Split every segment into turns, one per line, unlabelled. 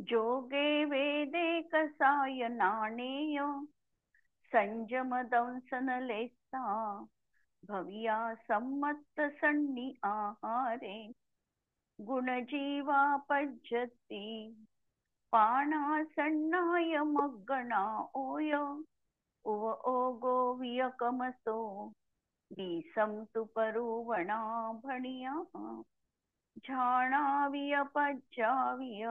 जोगे वेदे कसाय नाणेय संयम दंसन लेसा भविया सम्मत सन्नी आहारे गुणजीवा पज्जती पाणा सन्नाय मग्गणा ओय उव ओगो वियकमसो वीसम तु परुवणा भणिया झाणाविय पज्जाविय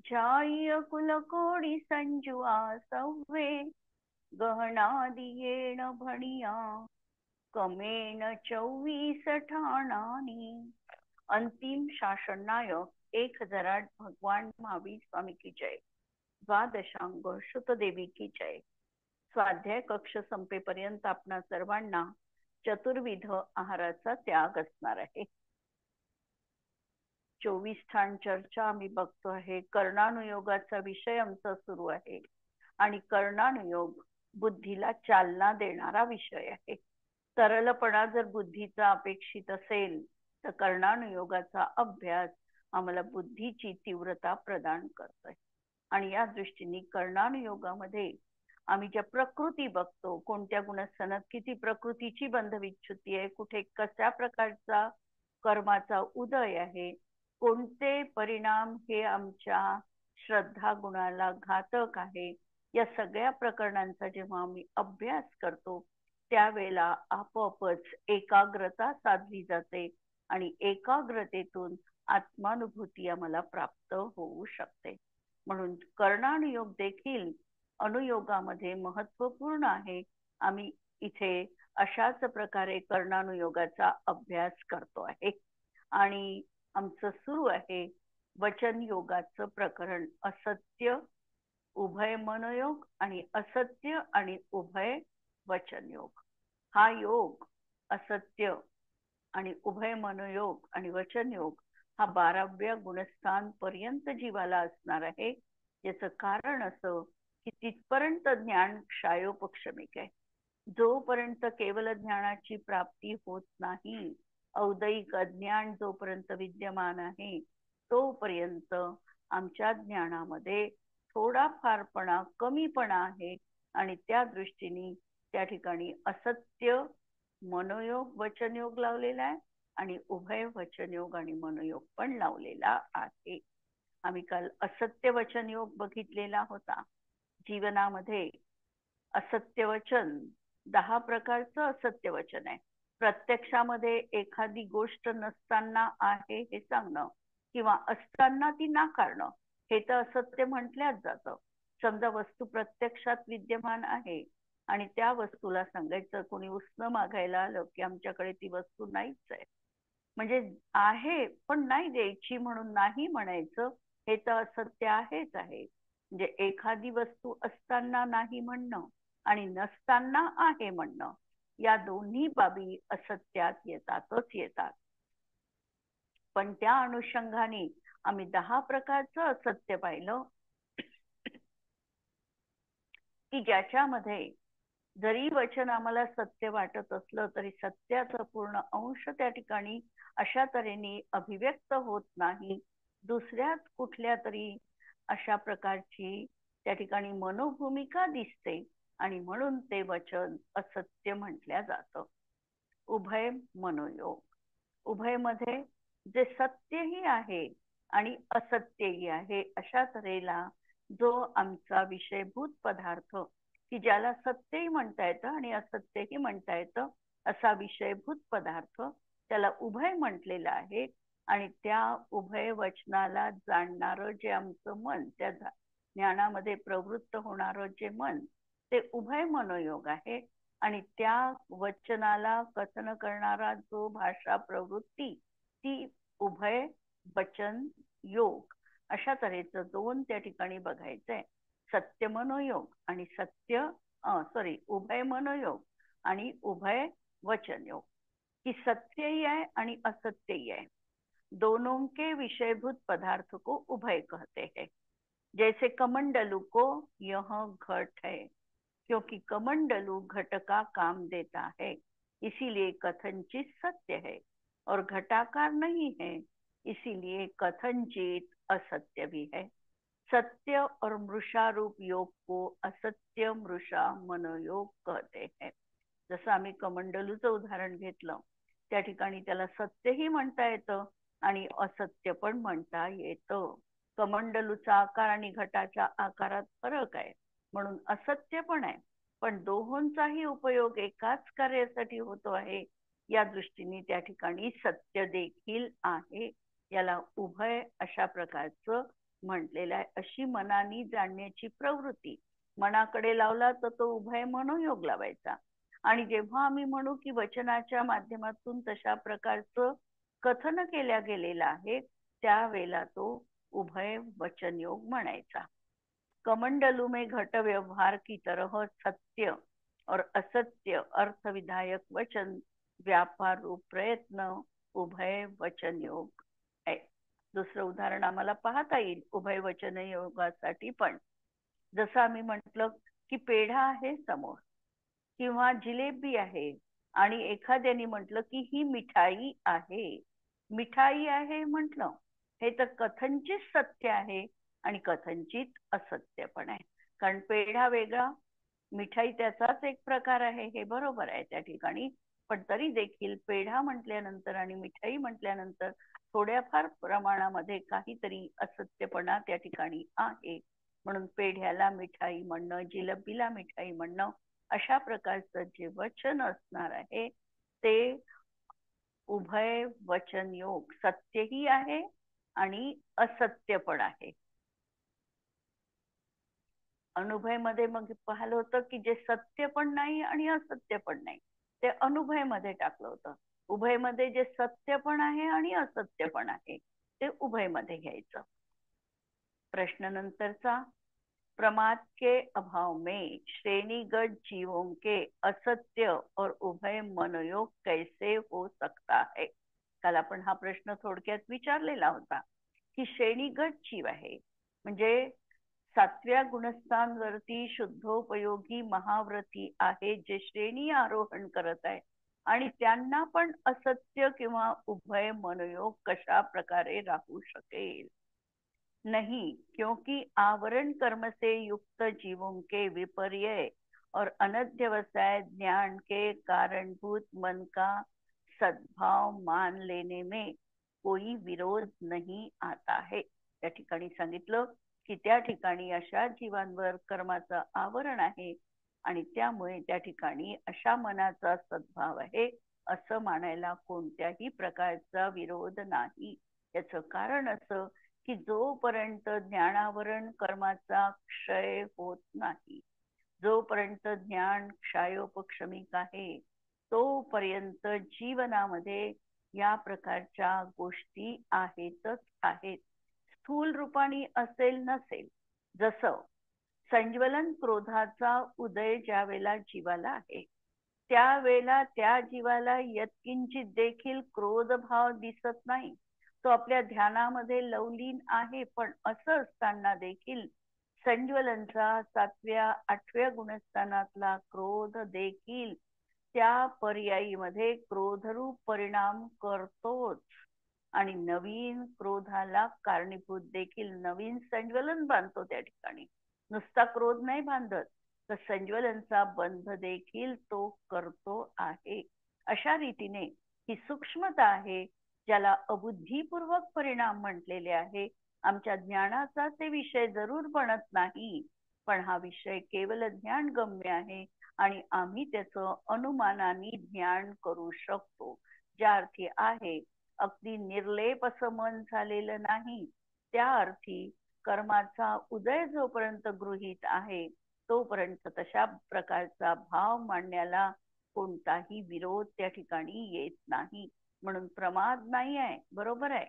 झाय कुलकोडी संजुआ सव्वे गहनादियेण भणिया कमेण 24 ठाणानी। अंतिम शासन नायक 1008 भगवान महावीर स्वामी की जय। द्वादशांग श्रुतदेवी की जय। स्वाध्याय कक्ष संपेपर्यंत आपणा सर्वांना चतुर्विध आहाराचा त्याग असणार आहे। 24 ठाण चर्चा आम्ही बघतो आहे। कर्णानुयोगाचा विषय आमचा सुरू आहे आणि कर्णानुयोग बुद्धीला चालना देणारा विषय आहे। सरलपणा जर बुद्धीचा अपेक्षित असेल तर कर्णानुयोगाचा अभ्यास आम्हाला बुद्धीची तीव्रता प्रदान करतोय। आणि या दृष्टीने कर्णानुयोगामध्ये आम्ही ज्या प्रकृती बघतो, कोणत्या गुणसनत किती प्रकृतीची बंधविच्छुती आहे, कुठे कशा प्रकारचा कर्माचा उदय आहे, कोणते परिणाम हे आमच्या श्रद्धा गुणाला घातक आहे, या सगळ्या प्रकरणांचा जेव्हा आम्ही अभ्यास करतो त्यावेळेला आपोआपच एकाग्रता साधली जाते आणि एकाग्रतेतून आत्मानुभूती आम्हाला प्राप्त होऊ शकते। म्हणून कर्णानुयोग देखील अनुयोगामध्ये महत्वपूर्ण आहे। आम्ही इथे अशाच प्रकारे कर्णानुयोगाचा अभ्यास करतो आहे आणि आमचं सुरू आहे वचन योगाचं प्रकरण। असत्य उभय मनोयोग आणि असत्य आणि उभय वचन योग। हा योग असत्य आणि उभय मनोयोग आणि वचन योग हा 12व्या गुणस्थान पर्यंत जीवाला असणार आहे। याचं कारण असं की तिथपर्यंत ज्ञान क्षयोपक्षमिक आहे। जोपर्यंत केवल ज्ञानाची प्राप्ती होत नाही, औदैक अज्ञान जोपर्यंत विद्यमान आहे तोपर्यंत आमच्या ज्ञानामध्ये थोडाफारपणा कमीपणा आहे आणि त्या दृष्टीने त्या ठिकाणी असत्य मनोयोग वचनयोग लावलेला आहे आणि उभय वचनयोग आणि मनोयोग पण लावलेला आहे। आम्ही काल असत्य वचनयोग बघितलेला होता। जीवनामध्ये असत्य वचन 10 प्रकारचं असत्य वचन आहे। प्रत्यक्षामध्ये एखादी गोष्ट नसताना आहे हे सांगणं किंवा असताना ती नाकारणं हे तर असत्य म्हटल्याच जातं। समजा वस्तू प्रत्यक्षात विद्यमान आहे आणि त्या वस्तूला सांगायचं कोणी उसनं मागायला आलं की आमच्याकडे ती वस्तू नाहीच आहे, म्हणजे आहे पण नाही द्यायची म्हणून नाही म्हणायचं, हे तर असत्य आहेच आहे। म्हणजे एखादी वस्तू असताना नाही म्हणणं आणि नसताना आहे म्हणणं, या दोन्ही बाबी असत्यात येतातच येतात। पण त्या अनुषंगाने आम्ही 10 प्रकारचं असत्य पाहिलं की ज्याच्यामध्ये जरी वचन आम्हाला सत्य वाटत असलं तरी सत्याचा पूर्ण अंश त्या ठिकाणी अशा तऱ्हेने अभिव्यक्त होत नाही। दुसऱ्याच कुठल्या तरी अशा प्रकारची त्या ठिकाणी मनोभूमिका दिसते आणि म्हणून ते वचन असत्य म्हटल्या जातं। उभय मनोयोग, उभय मध्ये जे सत्यही आहे आणि असत्यही आहे अशा तऱ्हेला जो आमचा विषयभूत पदार्थ की ज्याला सत्यही म्हणता येतं आणि असत्यही म्हणता येतं असा विषयभूत पदार्थ त्याला उभय म्हटलेलं आहे। आणि त्या उभय वचनाला जाणणारं जे आमचं मन, त्या ज्ञानामध्ये प्रवृत्त होणारं जे मन, ते उभय मनोयोग आहे। आणि त्या वचनाला कथन करणारा जो भाषा प्रवृत्ती ती उभय वचन योग। अशा तऱ्हेचं 2 त्या ठिकाणी बघायचंय, सत्य मनोयोग आणि उभय मनोयोग आणि उभय वचन योग, कि सत्यही है आणि असत्यही है, दोनों के विषयभूत पदार्थ को उभय कहते हैं। जैसे कमंडलू को यह घट है, क्योंकि कमंडलू घट का काम देता है इसीलिए कथनचित सत्य है, और घटाकार नहीं है इसीलिए कथनचित असत्य भी है। सत्य और मृषा रूप योग को असत्य मृषा मनोयोग कहते हैं. जसं आम्ही कमंडलूचं उदाहरण घेतलं, त्या ठिकाणी त्याला सत्यही म्हणता येतं आणि असत्य पण म्हणता येतं. कमंडलूचा आकार आणि घटाच्या आकारात फरक आहे, म्हणून असत्य पण आहे. पण दोहोंचाही उपयोग एकाच कार्यासाठी होतो आहे, या दृष्टीने त्या ठिकाणी सत्य देखील आहे. याला उभय अशा प्रकारचं म्हटलेलं आहे. अशी मनाने जाणण्याची प्रवृत्ती मनाकडे लावला तर तो उभय मनोयोग लावायचा. आणि जेव्हा आम्ही म्हणू की वचनाच्या माध्यमातून तशा प्रकारचं कथन केल्या गेलेलं आहे, त्यावेळेला तो उभय वचन योग म्हणायचा. कमंडलू में घट व्यवहार की तरह सत्य और असत्य अर्थ विधायक वचन व्यापार रूप प्रयत्न उभय वचन योग आहे. दुसरं उदाहरण आम्हाला पाहता येईल उभय वचन योगासाठी पण. जसं आम्ही म्हटलं की पेढा आहे समोर किंवा जिलेबी आहे आणि एखाद्याने म्हटलं की ही मिठाई आहे. मिठाई आहे म्हटलं, हे तर कथनचित सत्य आहे आणि कथनचित असत्य पण आहे. कारण पेढा वेगळा, मिठाई त्याचाच एक प्रकार आहे, हे बरोबर आहे त्या ठिकाणी. पण तरी देखील पेढा म्हटल्यानंतर आणि मिठाई म्हटल्यानंतर थोड्याफार प्रमाणामध्ये काहीतरी असत्यपणा त्या ठिकाणी आहे. म्हणून पेढ्याला मिठाई म्हणणं, जिलेबीला मिठाई म्हणणं, अशा प्रकारचं जे वचन असणार आहे ते उभय वचन योग सत्यही आहे आणि असत्य पण आहे. अनुभय मध्ये मग पाहिलं होतं की जे सत्य पण नाही आणि असत्य पण नाही, ते अनुभय मध्ये टाकलं होतं. उभय मध्ये जे सत्य पण आहे आणि असत्य पण आहे, ते उभय मध्ये घ्यायचं. प्रश्न नंतरचा, प्रमाद के अभाव में श्रेणीगत जीवों के असत्य और उभय मनोयोग कैसे हो सकता है. काल आपण हा प्रश्न थोडक्यात विचारलेला होता की श्रेणीगत जीव आहे म्हणजे 7व्या गुणस्थांवरती शुद्धोपयोगी महाव्रती आहे, जे श्रेणी आरोहण करत आहे आणि त्यांना पण असत्य किंवा उभय मनोयोग कशा प्रकारे राहू शकेल. नहीं, क्योंकि आवरण कर्म से युक्त जीवों के विपर्य और अनध्यवसाय ज्ञान के कारणभूत मन का सद्भाव मान लेने में कोई विरोध नहीं आता है. त्या ठिकाणी सांगितलं की त्या ठिकाणी अशा जीवांवर कर्माचं आवरण आहे आणि त्यामुळे त्या ठिकाणी अशा मनाचा सद्भाव आहे असं मानायला कोणत्याही प्रकारचा विरोध नाही. याचं कारण असं की जोपर्यंत ज्ञानावरण कर्माचा क्षय होत नाही, जोपर्यंत ज्ञान क्षयोपक्षमिक आहे, तोपर्यंत जीवनामध्ये या प्रकारच्या गोष्टी आहेतच आहेत. स्थूल रूपाने असेल नसेल, जसं संज्वलन क्रोधाचा उदय ज्या वेळेला जीवाला आहे, त्यावेळेला त्या जीवाला यत्किंचित देखील क्रोध भाव दिसत नाही. तो आपल्या ध्यानामध्ये लवलीन आहे, पण असं असताना देखील संज्वलनचा 7व्या 8व्या गुणस्थानातला क्रोध देखील त्या पर्यायीमध्ये क्रोधरूप परिणाम करतोच आणि नवीन क्रोधाला कारणीभूत देखील नवीन संज्वलन बांधतो. त्या ठिकाणी नुसता क्रोध नाही बांधत, तर संज्वलनचा बंध देखील तो करतो आहे. अशा रीतीने ही सूक्ष्मता आहे ज्याला अबुद्धीपूर्वक परिणाम म्हटलेले आहे. आमच्या ज्ञानाचा ते विषय जरूर बनत नाही, पण हा विषय केवळ ज्ञान गम्य आहे आणि आम्ही त्याचं अनुमानाने ज्ञान करू शकतो. ज्या अर्थी आहे अगदी निर्लेप असं मन झालेलं नाही, त्या अर्थी कर्माचा उदय जोपर्यंत गृहीत आहे तोपर्यंत तशा प्रकारचा भाव मांडण्याला कोणताही विरोध त्या ठिकाणी येत नाही. म्हणून प्रमाद नाही आहे, बरोबर आहे,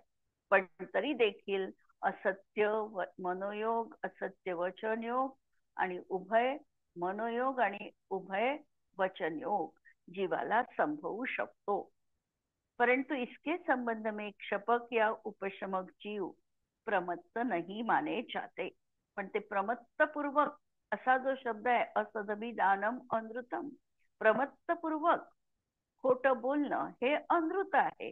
पण तरी देखील असत्य मनोयोग, असत्य वचन योग आणि उभय मनोयोग आणि उभय वचन योग जीवाला संभवू शकतो. परंतु इसके संबंध में क्षपक या उपशमक जीव प्रमत्त नहीं माने जाते. पण ते प्रमत्तपूर्वक असा जो शब्द आहे, असदभिदानम अनृतम, प्रमत्तपूर्वक खोटं बोलणं हे अनृत आहे.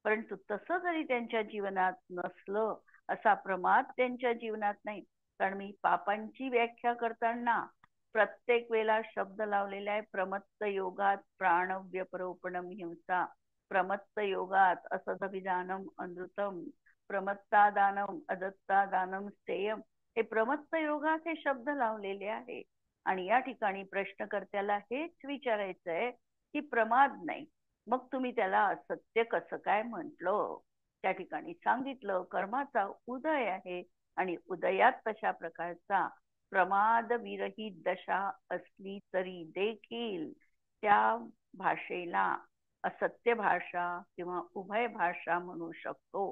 परंतु तसं जरी त्यांच्या जीवनात नसलं, असा प्रमाद त्यांच्या जीवनात नाही, कारण मी पापांची व्याख्या करताना प्रत्येक वेळेला शब्द लावलेला आहे. प्रमत्त योगात प्राणव्यपरोपणम हिंसा, प्रमत्त योगात असदभिधानम अनृतम, प्रमत्तादानम अदत्तादानम स्थेयम. हे प्रमत्त योगात हे शब्द लावलेले आहे. आणि या ठिकाणी प्रश्नकर्त्याला हेच विचारायचं आहे की प्रमाद नाही, मग तुम्ही त्याला असत्य कसं काय म्हटलं? त्या ठिकाणी सांगितलं कर्माचा उदय आहे आणि उदयात तशा प्रकारचा प्रमाद विरहित दशा असली तरी देखील त्या भाषेला असत्य भाषा किंवा उभय भाषा म्हणू शकतो,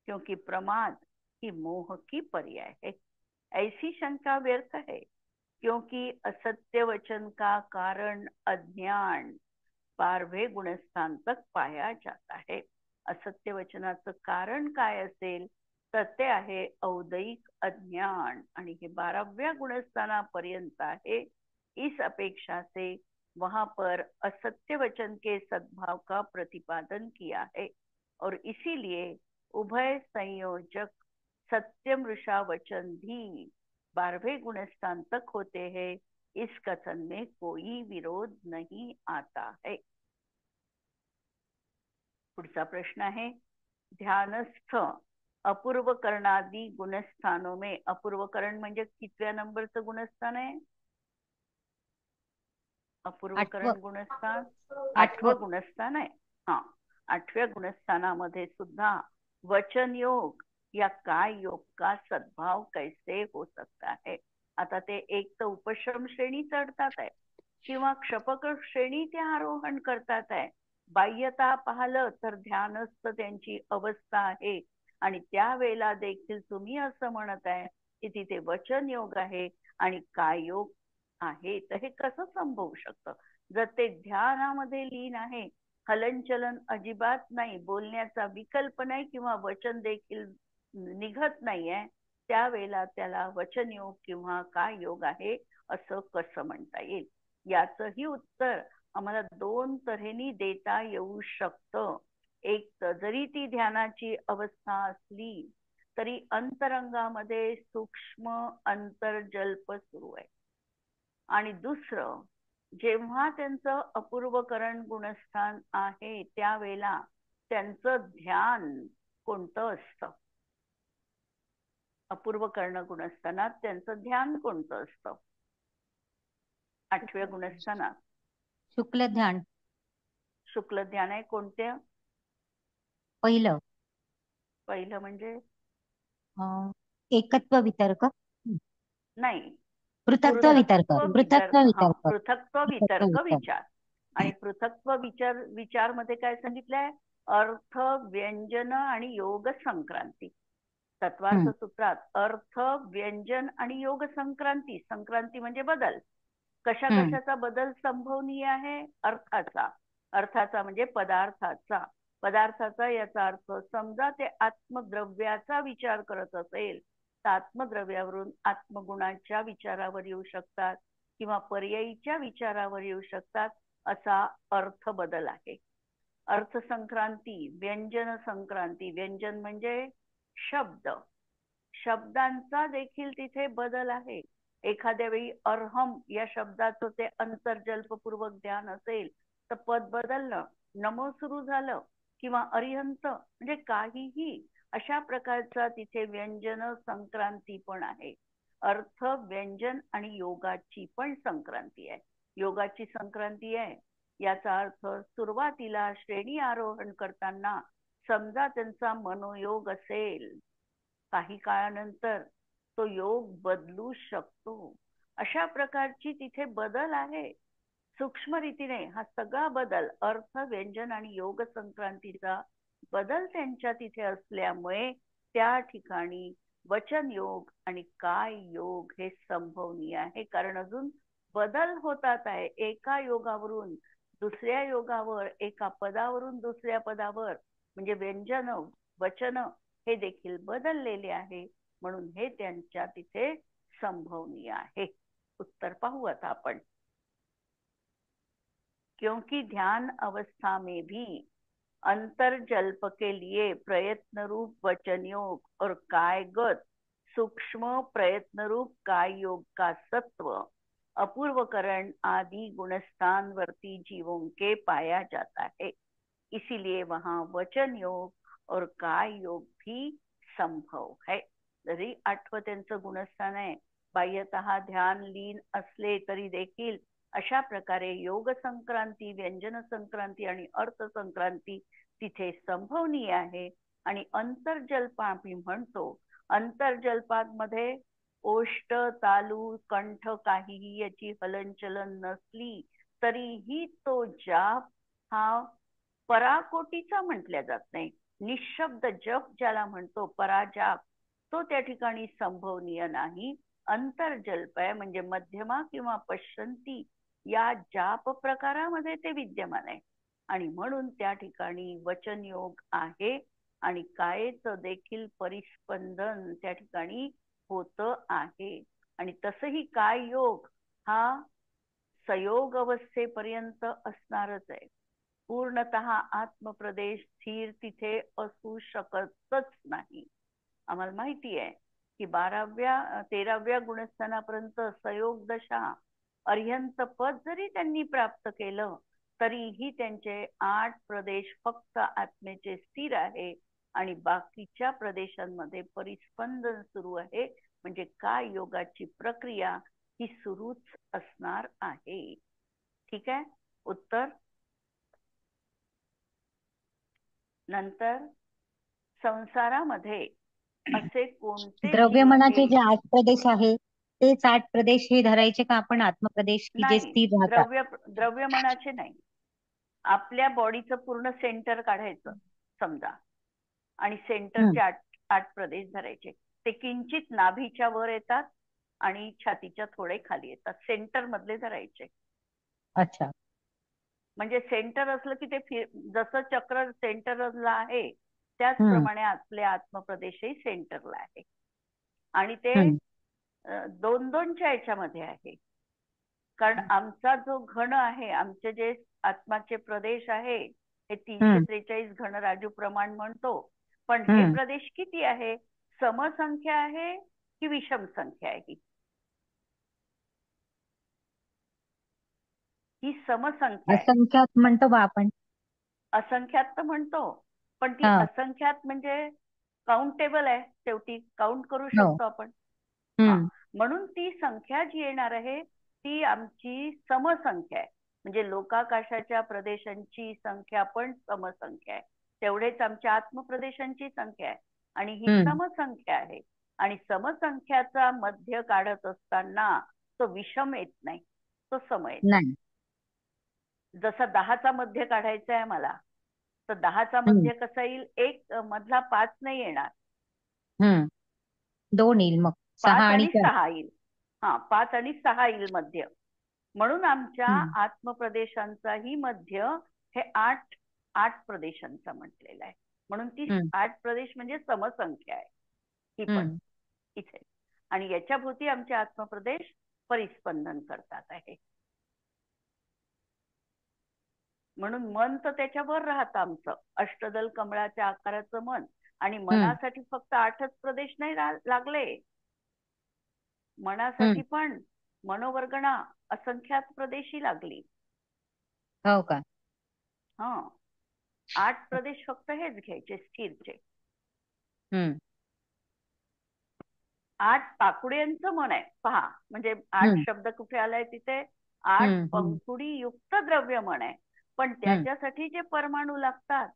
क्योंकि प्रमाद ही मोह की पर्याय है. ऐसी शंका व्यर्थ है, क्योंकि असत्य वचन का कारण अज्ञान 12वें गुणस्थान तक पाया जाता है. असत्य वचनाचं कारण काय असेल तर ते आहे औदयिक अज्ञान, आणि हे 12व्या गुणस्थानापर्यंत आहे. इस अपेक्षा से वहां पर असत्य वचन के सद्भाव का प्रतिपादन किया है और इसीलिए उभय संयोजक सत्यमृषा वचन भी 12वें गुणस्थान तक होते हैं. इस कथन में कोई विरोध नहीं आता है. पुढचा प्रश्न आहे, ध्यानस्थ अपूर्वकरणादि गुणस्थानों में, अपूर्वकरण म्हणजे कितव्या नंबरचं गुणस्थान आहे? अपूर्वकरण गुणस्थान 8वं गुणस्थान आहे. हा, 8व्या गुणस्थानामध्ये सुद्धा वचन योग या काय योग का सद्भाव कैसे हो सकता है. आता ते एक तर उपशम श्रेणी चढतात आहे किंवा क्षपक श्रेणी ते आरोहण करतात आहे. बाह्यता पाहिलं तर ध्यानस्थ त्यांची अवस्था आहे आणि त्यावेळेला देखील तुम्ही असं म्हणत आहे की तिथे वचन योग आहे आणि काय योग आहे. तर हे कसं संभवू शकतं? जर ते ध्यानामध्ये लीन आहे, हलनचलन अजिबात नाही, बोलण्याचा विकल्प नाही किंवा वचन देखील निघत नाहीये, त्यावेळेला त्याला वचन योग किंवा काय योग आहे असं कसं म्हणता येईल? याचंही उत्तर आम्हाला 2 तऱ्हेने देता येऊ शकतं. एक तर जरी ती ध्यानाची अवस्था असली तरी अंतरंगामध्ये सूक्ष्म अंतर्जल्प सुरू आहे. आणि दुसरं, जेव्हा त्यांचं अपूर्वकरण गुणस्थान आहे त्यावेळेला त्यांचं ध्यान कोणतं असतं? अपूर्वकर्ण गुणस्थानात त्यांचं ध्यान कोणतं असतं? 8व्या गुणस्थानात
शुक्ल ध्यान.
शुक्ल ध्यान आहे. कोणत्या?
पहिलं
म्हणजे
एकत्व वितर्क
नाही,
पृथक्त्व वितर्क
पृथक्त्व वितर्क विचार. आणि पृथक्त्व विचार मध्ये काय सांगितलंय? अर्थ व्यंजन आणि योग संक्रांती. तत्वार्थ सूत्रात अर्थ व्यंजन आणि योग संक्रांती. संक्रांती म्हणजे बदल. कशा कशाचा बदल संभवनीय आहे? अर्थाचा म्हणजे पदार्थाचा. पदार्थाचा याचा अर्थ समजा ते आत्मद्रव्याचा विचार करत असेल तर आत्मद्रव्यावरून आत्मगुणाच्या विचारावर येऊ शकतात किंवा पर्यायीच्या विचारावर येऊ शकतात, असा अर्थ बदल आहे. अर्थ संक्रांती, व्यंजन संक्रांती. व्यंजन म्हणजे शब्द, शब्दांचा देखील तिथे बदल आहे. एखाद्या वेळी अर्हम या शब्दाचं ते अंतर्जल्पपूर्वक ध्यान असेल तर पद बदललं, नमो सुरू झालं किंवा अरिहंत, म्हणजे काहीही अशा प्रकारचा तिथे व्यंजन संक्रांती पण आहे. अर्थ व्यंजन आणि योगाची पण संक्रांती आहे. योगाची संक्रांती आहे याचा अर्थ सुरुवातीला श्रेणी आरोहण करताना समजा त्यांचा मनोयोग असेल, काही काळानंतर तो योग बदलू शकतो. अशा प्रकारची तिथे बदल आहे. सूक्ष्म रीतीने हा सगळा बदल अर्थ व्यंजन आणि योग संक्रांतीचा बदल त्यांच्या तिथे असल्यामुळे त्या ठिकाणी वचन योग आणि काय योग हे संभवनीय आहे. कारण अजून बदल होतात आहे. एका योगावरून दुसऱ्या योगावर, एका पदावरून दुसऱ्या पदावर, म्हणजे व्यंजन वचन हे देखील बदललेले आहे. म्हणून हे त्यांच्या तिथे संभवनीय आहे. उत्तर पाहू आता आपण. क्योंकि ध्यान अवस्था में भी अंतर्जल्प के लिए प्रयत्न रूप वचन योग और कायगत सूक्ष्म प्रयत्नरूप काय योग का सत्व अपूर्वकरण आदि गुणस्थान वर्ती जीवों के पाया जाता है, इसीलिए वहां वचन योग और काय योग भी संभव है. जरी 8वं त्यांचं गुणस्थान आहे, बाह्यतः ध्यान लीन असले तरी देखील अशा प्रकारे योग संक्रांती, व्यंजन संक्रांती आणि अर्थ संक्रांती तिथे संभवनीय आहे. आणि अंतर्जल्प आम्ही म्हणतो, अंतर्जल्पामध्ये ओष्ठ, तालू, कंठ काहीही याची हलनचलन नसली तरीही तो जाप हा पराकोटीचा म्हटल्या जात नाही. निशब्द जप ज्याला म्हणतो पराजाप, तो त्या ठिकाणी संभवनीय नाही. अंतर्जल्प आहे म्हणजे मध्यमा किंवा पश्चंती या जाप प्रकारामध्ये ते विद्यमान आहे. आणि म्हणून त्या ठिकाणी वचन योग आहे आणि कायेचं देखील परिस्पंदन त्या ठिकाणी होत आहे. आणि तसही काय योग हा संयोग अवस्थेपर्यंत असणारच आहे. पूर्णतः आत्मप्रदेश स्थिर तिथे असू शकतच नाही. आम्हाला माहिती आहे की 13व्या गुणस्थानापर्यंत संयोग दशा अर्यंत पद जरी त्यांनी प्राप्त केलं तरीही त्यांचे 8 प्रदेश फक्त आत्मेचे स्थिर आहे आणि बाकीच्या प्रदेशांमध्ये परिस्पंदन सुरू आहे. म्हणजे काय योगाची प्रक्रिया ही सुरूच असणार आहे. ठीक आहे. उत्तर नंतर संसारामध्ये असे कोणते जीव
द्रव्यमनाचे
आहे?
जे 8 प्रदेश आहे तेच 8 प्रदेश हे धरायचे का आपण आत्मप्रदेश की जे
नाही,
स्थिर राहतात?
द्रव्यमनाचे नाही. आपल्या बॉडीचं पूर्ण सेंटर काढायचं समजा आणि सेंटरचे 8 प्रदेश धरायचे. ते किंचित नाभीच्या वर येतात आणि छातीच्या थोडे खाली येतात. सेंटर मधले धरायचे.
अच्छा.
म्हणजे सेंटर असलं की ते जसं चक्र सेंटरला आहे त्याचप्रमाणे आपले आत्मप्रदेशही सेंटरला आहे. आणि ते 2-2च्या याच्यामध्ये आहे. कारण आमचा जो घन आहे, आमचे जे आत्माचे प्रदेश आहे हे 343 घन राजू प्रमाण म्हणतो. पण हे प्रदेश किती आहे? समसंख्या आहे की विषम संख्या आहे? ही समसंख्या आहे.
असंख्यात म्हणतो बा आपण.
असंख्यात तर म्हणतो, पण ती असंख्यात म्हणजे काउंटेबल आहे. शेवटी काउंट करू शकतो आपण. म्हणून ती संख्या जी येणार आहे ती आमची समसंख्या आहे. म्हणजे लोकाकाशाच्या प्रदेशांची संख्या पण समसंख्या आहे. तेवढेच आमच्या आत्मप्रदेशांची संख्या आहे आणि ही समसंख्या आहे. आणि समसंख्याचा मध्य काढत असताना तो विषम येत नाही, तो सम येतो. जसा 10चा मध्य काढायचा आहे मला, तर 10चा मध्य कसा येईल? 1 मधला 5 नाही येणार,
2 येईल, मग
5 आणि 6 येईल. 5 आणि 6 येईल मध्य. म्हणून आमच्या आत्मप्रदेशांचाही मध्य हे 8 प्रदेशांचा म्हटलेला आहे. म्हणून ती 8 प्रदेश म्हणजे समसंख्या आहे ही पण इथे. आणि याच्या भोवती आमचे आत्मप्रदेश परिस्पंदन करतात आहे. म्हणून मन तर त्याच्यावर राहतं आमचं, अष्टदल कमळाच्या आकाराचं मन. आणि मनासाठी फक्त 8च प्रदेश नाही लागले, मनासाठी पण मनोवर्गणा असंख्यात प्रदेशी लागली.
हो का?
8 प्रदेश फक्त हेच घ्यायचे स्थिरचे. 8 पाकुड्यांचं मन आहे पहा. म्हणजे 8 शब्द कुठे आलाय तिथे? 8 पंखुडी युक्त द्रव्य मन आहे. पण त्याच्यासाठी जे परमाणू लागतात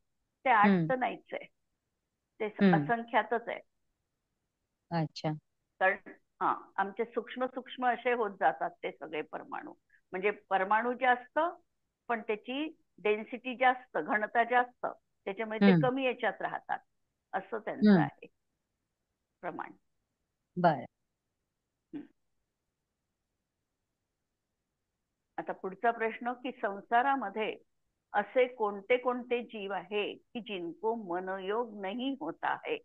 ते 8 तर नाहीच आहे, ते असंख्यातच आहे.
अच्छा.
कारण आमचे सूक्ष्म सूक्ष्म असे होत जातात ते सगळे परमाणू. म्हणजे परमाणू जास्त पण त्याची डेन्सिटी जास्त, घनता जास्त, त्याच्यामुळे ते कमी याच्यात राहतात, असं त्यांचं आहे प्रमाण.
बर.
आता पुढचा प्रश्न की संसारामध्ये असे कोणते कोणते जीव आहे की जिनको मनोयोग नहीं होता है?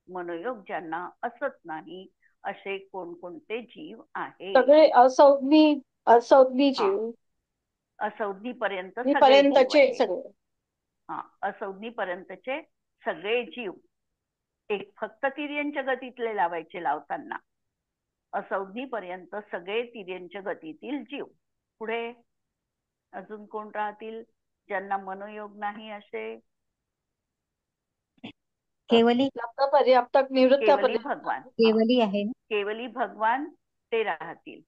मनोयोग ज्यांना असत नाही असे कोणकोणते जीव आहे?
सगळे असंज्ञी जीव.
असंज्ञी पर्यंत सगळे
पर्यंतचे
जीव
सगळे.
असंज्ञी पर्यंतचे सगळे जीव. एक फक्त तिर्यंच्या गतीतले लावायचे लावताना. असंज्ञीपर्यंत सगळे तिर्यंच्या गतीतील जीव. पुढे अजून कोण राहतील ज्यांना मनोयोग नाही असे?
केवली
लब्ध पर्याप्तक निवृत्त
केवली
पर्याप्तक.
भगवान.
केवली आहे ना.
केवली भगवान ते राहतील.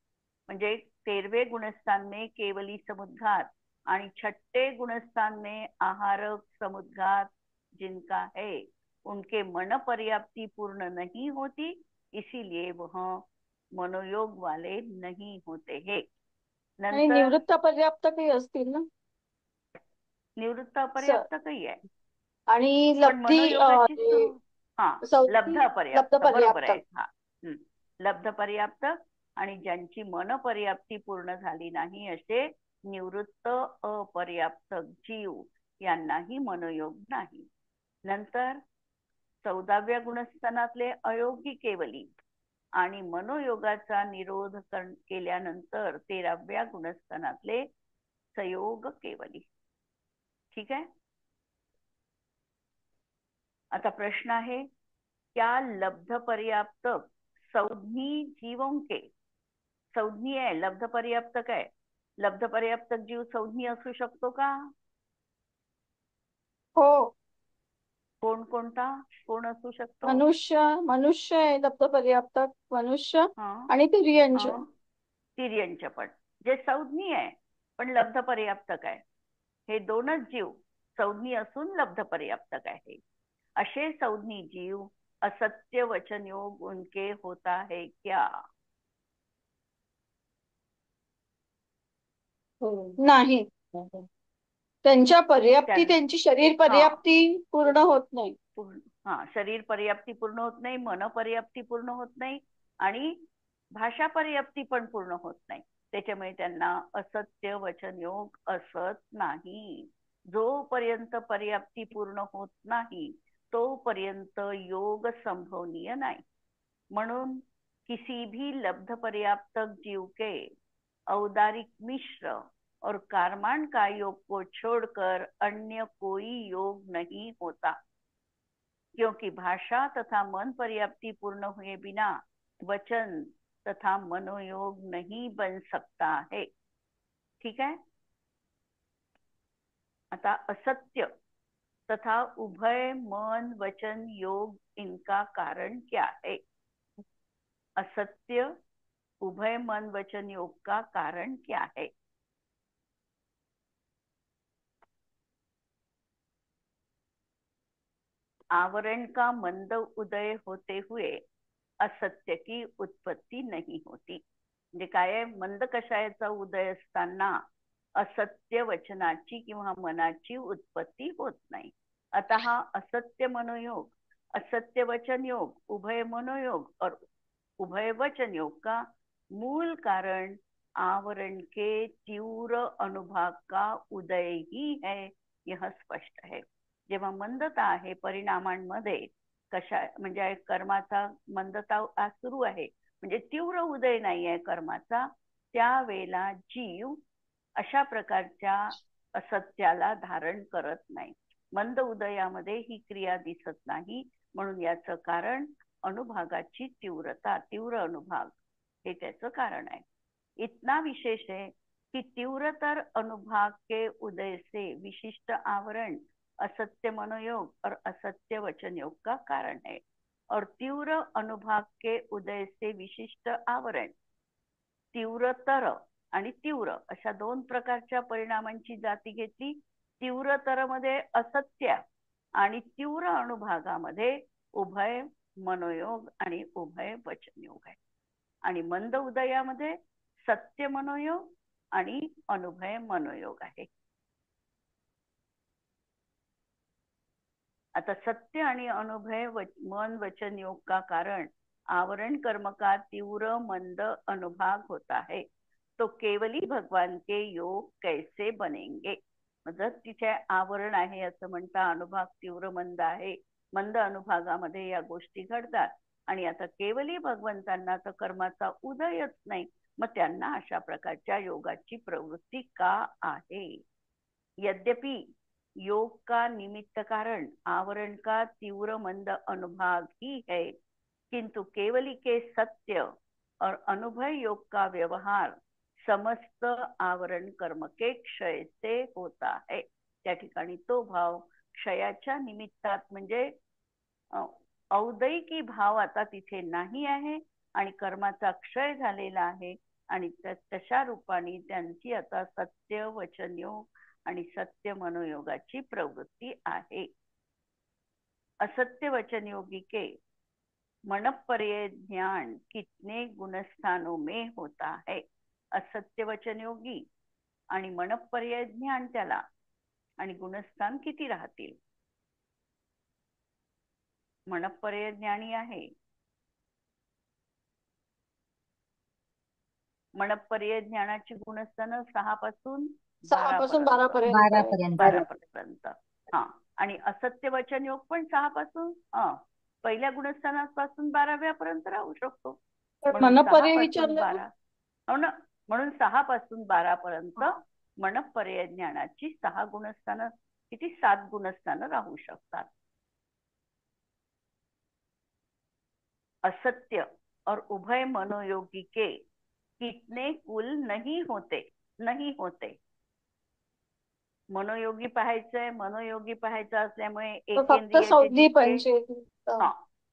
म्हणजे 13वें गुणस्थान में केवली समुद्घात आणि 6ठे गुणस्थान में आहारक समुद्घात जिनका है उनके मन पर्याप्ति पूर्ण नहीं होती, इसीलिए वह मनोयोग वाले नहीं होते हैं.
आणि
नंतर
निवृत्त पर्याप्तकही असतील ना.
निवृत्त अपर्याप्तकही आहे.
आणि
पण
लब्धी
मनोयोगाची सुरू हा लब्ध
लब्ध
पर्याप्त बरोबर आहे.
पर्याप्तक.
हा लब्ध पर्याप्त आणि ज्यांची मन पर्याप्ती पूर्ण झाली नाही असे निवृत्त अपर्याप्तक जीव यांनाही मनोयोग नाही. नंतर 14व्या गुणस्थानातले अयोगी केवली आणि मनोयोगाचा निरोध केल्यानंतर 13व्या गुणस्थानातले संयोग केवली. ठीक आहे. आता प्रश्न आहे, क्या लब्ध पर्याप्तक संज्ञी जीवों के संज्ञी आहे, लब्ध पर्याप्तक आहे, लब्ध पर्याप्तक जीव संज्ञी असू शकतो का?
हो.
कोणता कोण असू शकतो?
मनुष्य आहे लब्ध पर्याप्तक. मनुष्य
हा
आणि तिर्यंच.
तिर्यंच पण जे संज्ञी आहे पण लब्ध पर्याप्तक आहे. हे दोनच जीव संज्ञी असून लब्ध पर्याप्तक आहे. असे संज्ञी जीव असत्य वचन योग उनके होता है क्या?
नाही. त्यांच्या पर्याप्ती त्यांची शरीर पर्याप्ती पूर्ण होत नाही.
शरीर पर्याप्ती पूर्ण होत नाही, मन पर्याप्ती पूर्ण होत नाही आणि भाषा पर्याप्ती पण पूर्ण होत नाही. त्याच्यामुळे त्यांना असत्य वचन योग असत नाही. जोपर्यंत पर्याप्ती पूर्ण होत नाही तोपर्यंत योग संभवनीय नाही. म्हणून किसी भी लब्ध पर्याप्तक जीव के औदारिक मिश्र और कारमान का योग को छोड़कर अन्य कोई योग नहीं होता, क्योंकि भाषा तथा मन पर्याप्ति पूर्ण हुए बिना वचन तथा मनोयोग नहीं बन सकता है. ठीक है. आता असत्य तथा उभय मन वचन योग इनका कारण क्या है? असत्य उभय मन वचन योग का कारण क्या है? आवरण का मंद उदय होते हुए असत्य की उत्पत्ती नहीं होती. म्हणजे काय, मंद कषायाचा उदय असताना असत्य वचनाची किंवा मनाची उत्पत्ती होत नाही. आता हा असत्य मनोयोग, असत्य वचन योग, उभय मनोयोग और उभय वचन योग का मूल कारण आवरण के तीव्र अनुभाग का उदय ही है, यह स्पष्ट है. जेव्हा मंदता आहे परिणामांमध्ये, कशा म्हणजे कर्माचा मंदता सुरू आहे म्हणजे तीव्र उदय नाही आहे कर्माचा, त्यावेळेला जीव अशा प्रकारच्या असत्याला धारण करत नाही. मंद उदयामध्ये ही क्रिया दिसत नाही, म्हणून याचं कारण अनुभागाची तीव्रता, तीव्र अनुभाग हे त्याचं कारण आहे. इतना विशेष है कि तीव्रतर अनुभाग के उदय से विशिष्ट आवरण असत्य मनोयोग और असत्य वचन योग का कारण है, और तीव्र अनुभाग के उदय से विशिष्ट आवरण तीव्रतर आणि तीव्र अशा दोन प्रकारच्या परिणामांची जाती घेतली. तीव्रतर मध्ये असत्य आणि तीव्र अनुभागामध्ये उभय मनोयोग आणि उभय वचन योग आहे. आणि मंद उदयामध्ये सत्य मनोयोग आणि अनुभय मनोयोग आहे. आता सत्य आणि अनुभय मन वचन योग का कारण आवरण कर्म का तीव्र मंद अनुभाग होता है, तो केवली भगवान के योग कैसे बनेंगे? जर तिथे आवरण आहे असं म्हणता, अनुभाग तीव्र मंद आहे, मंद अनुभागामध्ये या गोष्टी घडतात आणि आता केवली भगवंतांना तर कर्माचा उदयच नाही, मग त्यांना अशा प्रकारच्या योगाची प्रवृत्ती का आहे? यद्यपि योग का निमित्त कारण, आवरण का तीव्र मंद अनुभाग ही है, किंतु केवली के सत्य और अनुभव योग का व्यवहार समस्त आवरण कर्म के क्षय से होता है. त्या ठिकाणी तो भाव क्षयाच्या निमित्तात म्हणजे औदैकी भाव आता तिथे नाही आहे आणि कर्माचा क्षय झालेला आहे आणि तशा रूपाने त्यांची आता सत्य वचनयोग आणि सत्य मनोयोगाची प्रवृत्ती आहे. असत्य वचन योगी के मनपर्य ज्ञान कितने गुणस्थानों में होता है. असत्य वचन योगी आणि मनपर्य ज्ञान त्याला आणि गुणस्थान किती राहतील. मनपर्य ज्ञानी आहे, मनपर्य ज्ञानाची गुणस्थान 6 पासून
6
12
पासून
पर्यंत
12 पर्यंत
12
आहे.
पर्यंत.
12 पर्यंत. हा, आणि असत्य वचन योग पण 6 पासून पहिल्या गुणस्थानापासून 12व्या पर्यंत राहू शकतो. म्हणून 6
मनपर्य
पासून
विचारलं
12, हो ना, म्हणून 6 पासून 12 पर्यंत
हा.
मनपर्य ज्ञानाची 6 गुणस्थान, किती 7 गुणस्थान राहू शकतात. असत्य और उभय मनोयोगी के कितने कुल नहीं होते. मनोयोगी पाहायचंय, मनोयोगी पाहायचं असल्यामुळे
तर फक्त
एकेंद्रियाचे
संधी
जितके
पंचेंद्रिय.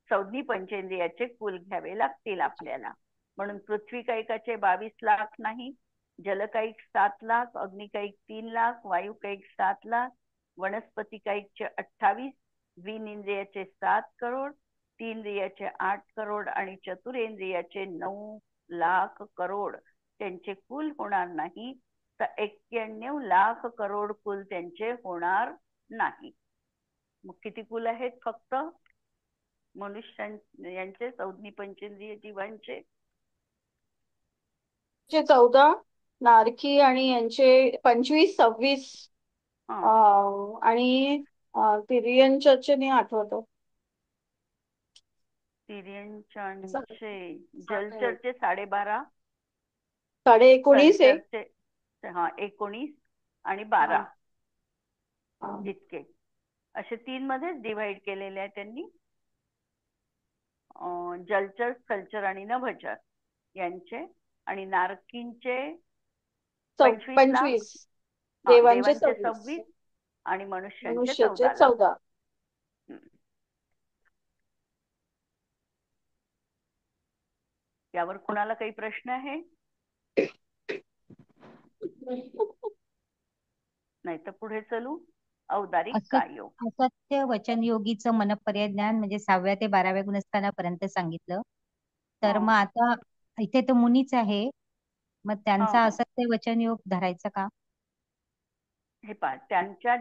संधी पंचेंद्रियाचे कुल घ्यावे लागतील आपल्याला. म्हणून पृथ्वी कैकाचे 22 लाख नाही, जलकायिक 7 लाख, अग्निकायिक 3 लाख, वायू कैक 7 लाख, वनस्पती कैकचे 28, द्विनेंद्रियाचे 7 करोड, तीनंद्रियाचे 8 करोड आणि चतुरेंद्रियाचे 9 लाख करोड त्यांचे कुल होणार नाही, तर 91 लाख करोड कुल त्यांचे होणार नाही. मग किती कुल आहेत फक्त मनुष्यांचे, संधी पंचेंद्रिय जीवांचे?
14 नारकी आणि यांचे 25, 26 आणि तिर्यंचे नाही आठवत.
तिर्यंचे, जलचरचे 12.5,
19.5 आहे.
जलचरचे 19 आणि 12 इतके असे 3 मध्येच डिवाइड केलेले आहे त्यांनी. जलचर, स्थलचर आणि नभचर यांचे, आणि नारकींचे 25 लाख,
25,
देवांचे
देवांचे
26 आणि मनुष्यांचे
मनुष्याचे
14 लाख.
14.
यावर कुणाला काही प्रश्न आहे? नाही तर पुढे चलू. औदारिक योग.
असत्य वचन योगीचं मनपर्य ज्ञान म्हणजे 6व्या ते 12व्या गुणस्थानापर्यंत सांगितलं. तर मग आता इथे तर मुनीच आहे, मग त्यांचा असत्य वचन योग धरायचा का?
हे पहा, त्यांच्या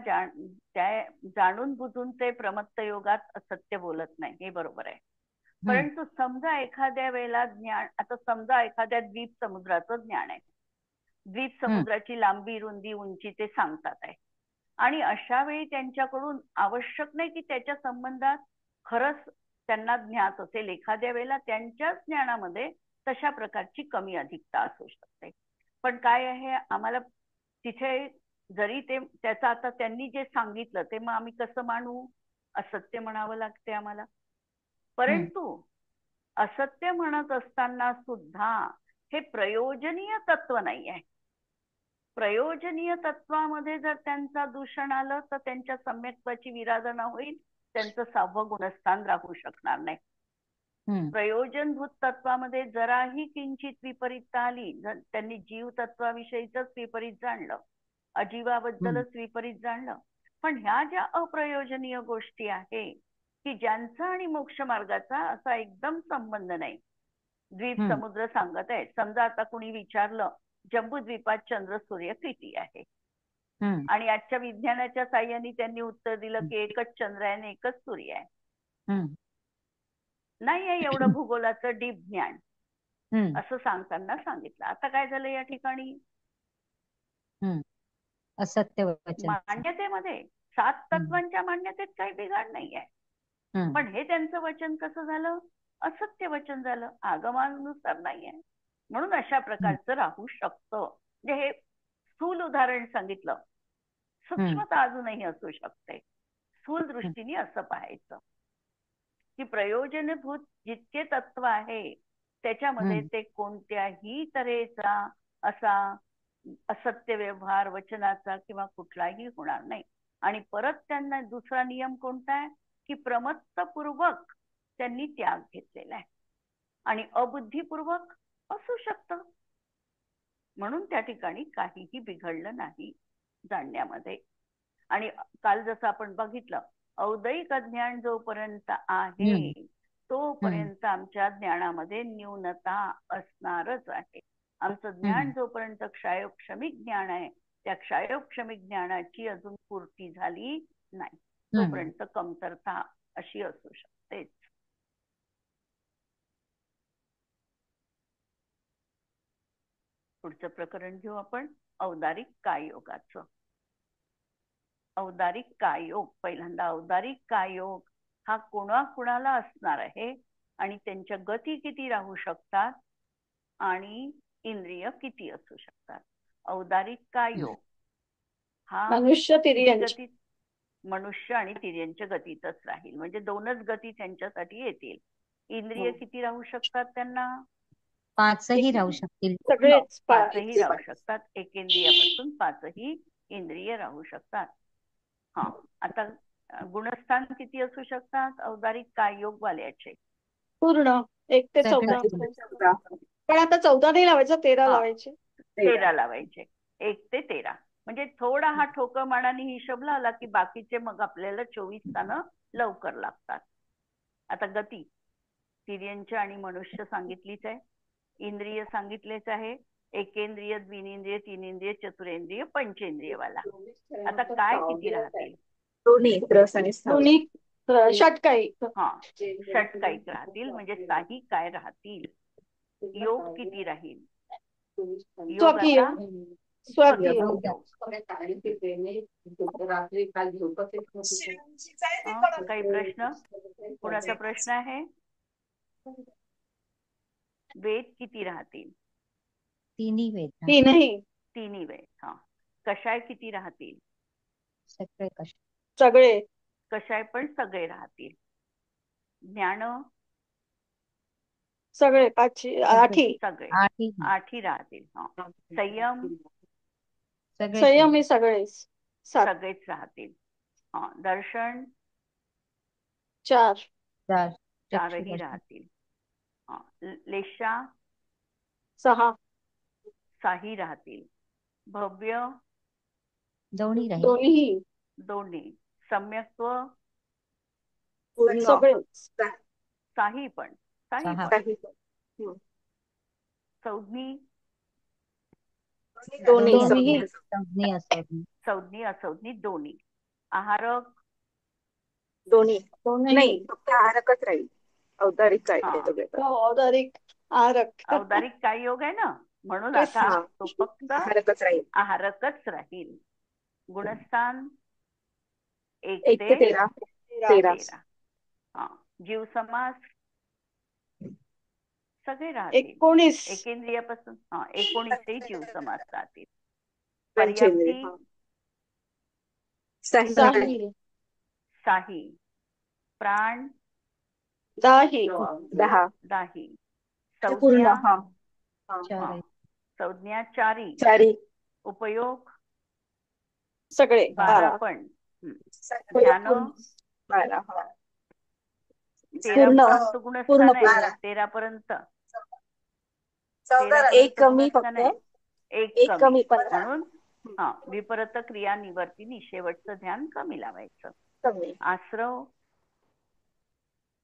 जाणून बुजून ते प्रमत्त योगात असत्य बोलत नाही, हे बरोबर आहे. परंतु समजा एखाद्या वेळेला ज्ञान, आता समजा एखाद्या द्वीप समुद्राचं ज्ञान आहे, द्वीप समुद्राची लांबी, रुंदी, उंची ते सांगतात आहे, आणि अशा वेळी त्यांच्याकडून आवश्यक नाही की त्याच्या संबंधात खरंच त्यांना ज्ञात असेल. एखाद्या वेळेला त्यांच्याच ज्ञानामध्ये तशा प्रकारची कमी अधिकता असू शकते. पण काय आहे, आम्हाला तिथे जरी ते त्याचं आता त्यांनी जे सांगितलं ते मग आम्ही कसं मानू? असत्य म्हणावं लागते आम्हाला. परंतु असत्य म्हणत असताना सुद्धा हे प्रयोजनीय तत्व नाही आहे. प्रयोजनीय तत्वामध्ये जर त्यांचा दूषण आलं तर त्यांच्या सम्यक्त्वाची विराधना होईल, त्यांचं 6वं गुणस्थान राहू शकणार नाही. प्रयोजनभूत तत्वामध्ये जराही किंचित विपरीतता आली, त्यांनी जीव तत्वाविषयीच विपरीत जाणलं, अजीवाबद्दलच विपरीत जाणलं, पण ह्या ज्या अप्रयोजनीय गोष्टी आहे की ज्यांचा आणि मोक्ष मार्गाचा असा एकदम संबंध नाही. द्वीप समुद्र सांगत आहे. समजा आता कुणी विचारलं जम्बूद्वीपात चंद्र सूर्य किती आहे, आणि आजच्या विज्ञानाच्या साह्याने त्यांनी उत्तर दिलं की एकच चंद्र आहे आणि एकच सूर्य आहे. नाही आहे एवढं भूगोलाचं डीप ज्ञान, असं सांगताना सांगितलं. आता काय झालं या ठिकाणी?
असत्य वचन
मान्यतेमध्ये 7 तत्वांच्या मान्यतेत काही बिघाड नाही आहे, पण हे त्यांचं वचन कसं झालं? असत्य वचन झालं, आगमानुसार नाही आहे. म्हणून अशा प्रकारचं राहू शकतं. म्हणजे हे स्थूल उदाहरण सांगितलं. सूक्ष्मता अजूनही असू शकते. स्थूल दृष्टीने असं पाहायचं की प्रयोजनभूत जितके तत्व आहे त्याच्यामध्ये ते कोणत्याही तऱ्हेचा असा असत्य व्यवहार वचनाचा किंवा कुठलाही होणार नाही. आणि परत त्यांना दुसरा नियम कोणता आहे की प्रमत्तपूर्वक त्यांनी त्याग घेतलेला आहे आणि अबुद्धिपूर्वक असू शकतं. म्हणून त्या ठिकाणी काहीही बिघडलं नाही जाणण्यामध्ये. आणि काल जसं आपण बघितलं औदैक ज्ञान जोपर्यंत आहे तोपर्यंत आमच्या ज्ञानामध्ये न्यूनता असणारच आहे. आमचं ज्ञान जोपर्यंत क्षयोक्षमिक ज्ञान आहे त्या क्षयोक्षमिक ज्ञानाची अजून पूर्ती झाली नाही तोपर्यंत कमतरता अशी असू शकतेच. पुढचं प्रकरण घेऊ आपण औदारिक काययोगाचं. औदारिक काययोग, पहिल्यांदा औदारिक काययोग हा कुणाला असणार आहे आणि त्यांच्या गती किती राहू शकतात आणि इंद्रिय किती असू शकतात. औदारिक काययोग हा
मनुष्य तिर्यंच
गती मनुष्य आणि तिर्यंच्या गतीतच राहील. म्हणजे दोनच गती त्यांच्यासाठी येतील. इंद्रिय किती राहू शकतात त्यांना?
5ही राहू शकतील.
सगळेच
5ही राहू शकतात. एकेंद्रियापासून 5ही इंद्रिय राहू शकतात. हा, आता गुणस्थान किती असू शकतात औदारिक काययोग वाल्याचे?
पूर्ण 1 ते 14. पण आता 14 नाही लावायचं, 13 लावायचे.
13 लावायचे. 1 ते 13 म्हणजे थोडा हा ठोकमानाने हिशोब लावला की बाकीचे मग आपल्याला 24 स्थानं लवकर लागतात. आता गती तिर्यंच्या आणि मनुष्य सांगितलीच आहे. इंद्रिय सांगितलेच आहे. एकेंद्रिय, द्विनेंद्रिय, तीनेंद्रिय, चतुरेंद्रिय, पंचेंद्रियवाला. आता काय किती राहतील?
दोन्ही षटकाई.
हा, षटकाईक राहतील. म्हणजे साही काय राहतील? योग किती राहील? योग
स्वकीय
आता
स्वकीय
काही प्रश्न? कुणाचा प्रश्न आहे? वेद किती राहतील?
तिन्ही वेद.
तिन्ही वेद. हा, कषाय किती राहतील?
सगळे
कषाय पण सगळे राहतील. ज्ञान
सगळे 8ही
सगळे 8ही राहतील. हा, संयम
संयम हे सगळेच
सगळेच राहतील. हा, दर्शन 4ही राहतील. हा, लेशा 6ही राहतील. भव्य दोन्ही. सम्यक्त्व
सगळेच
6ही पण. संज्ञी संज्ञी असंज्ञी दोन्ही. आहारक
दोन्ही नाही, फक्त आहारकच राहील. औदारिक
औदारिक काय योग आहे ना, म्हणून आता तो फक्त आहारकच राहील. गुणस्थान 1 ते 13. हा, जीव समास सगळे राहतील.
19
एकेंद्रियापासून 19 जीव समास राहतील. पर्याप्ती 6ही. प्राण 10ही. संज्ञा 4ही. उपयोग
सगळे
12 पण. ध्यान 13 पर्यंत गुणस्थान आहे. 13 पर्यंत
एक कमी फक्त.
एक कमी. म्हणून विपरीत क्रिया निवर्ती शेवटचं ध्यान कमी लावायचं.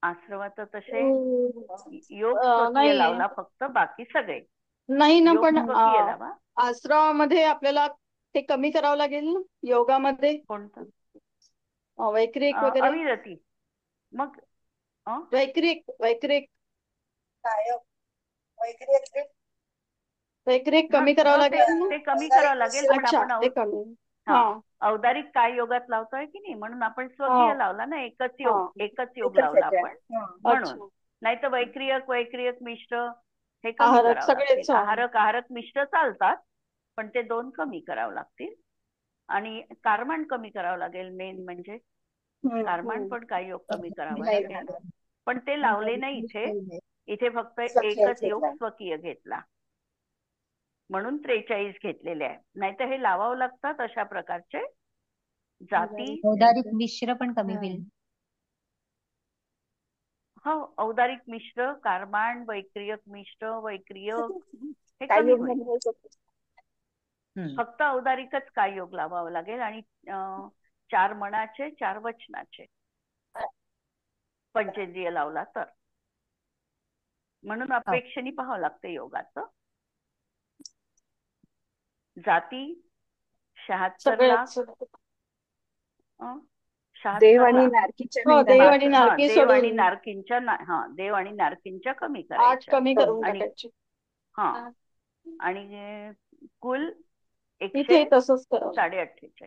आश्रवाचं तसे योग स्वकीय लावला फक्त, बाकी सगळे
नाही ना. पण
स्वकीय लावा.
आश्रवामध्ये आपल्याला ते कमी करावं लागेल ना. योगामध्ये
कोणतं?
वैक्रिक वगैरे.
अविरती. मग
वैक्रिक कमी करावं लागेल.
ते कमी करावं लागेल. पण आपण औदारिक काय योगात लावतोय की नाही, म्हणून आपण स्वकीय लावला ना. एकच योग लावला आपण म्हणून. नाही तर वैक्रियक मिश्र हे कमी करावं लागतील. आहारक मिश्र चालतात पण ते 2 कमी करावं लागतील. आणि कारमान कमी करावं लागेल. मेन म्हणजे कारमान पण काही योग कमी करावं लागेल. पण ते लावले नाही इथे. इथे फक्त एकच योग स्वकीय घेतला म्हणून 43 घेतलेले आहे. नाहीतर हे लावावं लागतात अशा प्रकारचे जाती.
औदारिक मिश्र पण कमी होईल.
हो, औदारिक मिश्र, कारमान, वैक्रियक मिश्र, वैक्रियक हे कमी होईल. फक्त औदारिकच काय योग लावावं लागेल आणि 4 मनाचे 4 वचनाचे पंचेंद्रिय लावला तर. म्हणून अपेक्षेने पाहावं लागतं योगाचं. जाती 76 लाख.
देव आणि नारकीच्या
देव आणि नारकींच्या देव आणि नारकींच्या कमी करायच्या.
8 कमी करून टाकायचे.
आणि कुल
इथे तसंच
148.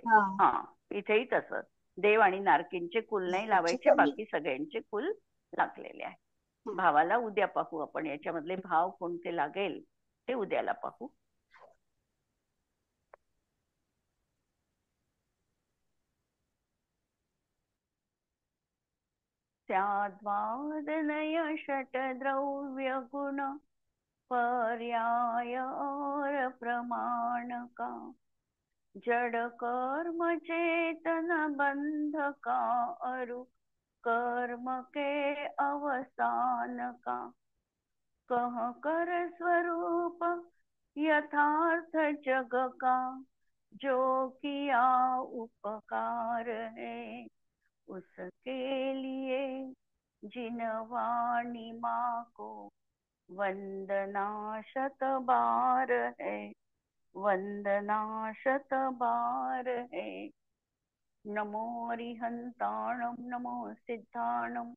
इथेही तसंच. देव आणि नारकींचे कुल नाही लावायचे, बाकी सगळ्यांचे कुल लागलेले आहे. भावाला उद्या पाहू आपण. याच्यामधले भाव कोणते लागेल ते उद्याला पाहू. स्याद्वादनय षट्द्रव्य गुण पर्याय और प्रमाणका जड़ कर्म चेतन बंध का अरु कर्म के अवसान का कह कर स्वरूप यथार्थ जग का जो किया उपकार है उसके लिए जिन वाणी माँ को वंदना 100 बार है, वंदना 100 बार है. नमो अरिहंताणम, नमो सिद्धाणम,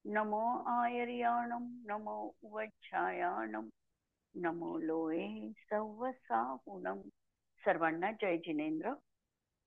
नमो आयर्याणम, नमो वच्छायाणम, नमो लोये सव्वसाहुणम. सर्वांना जय जिनेंद्र.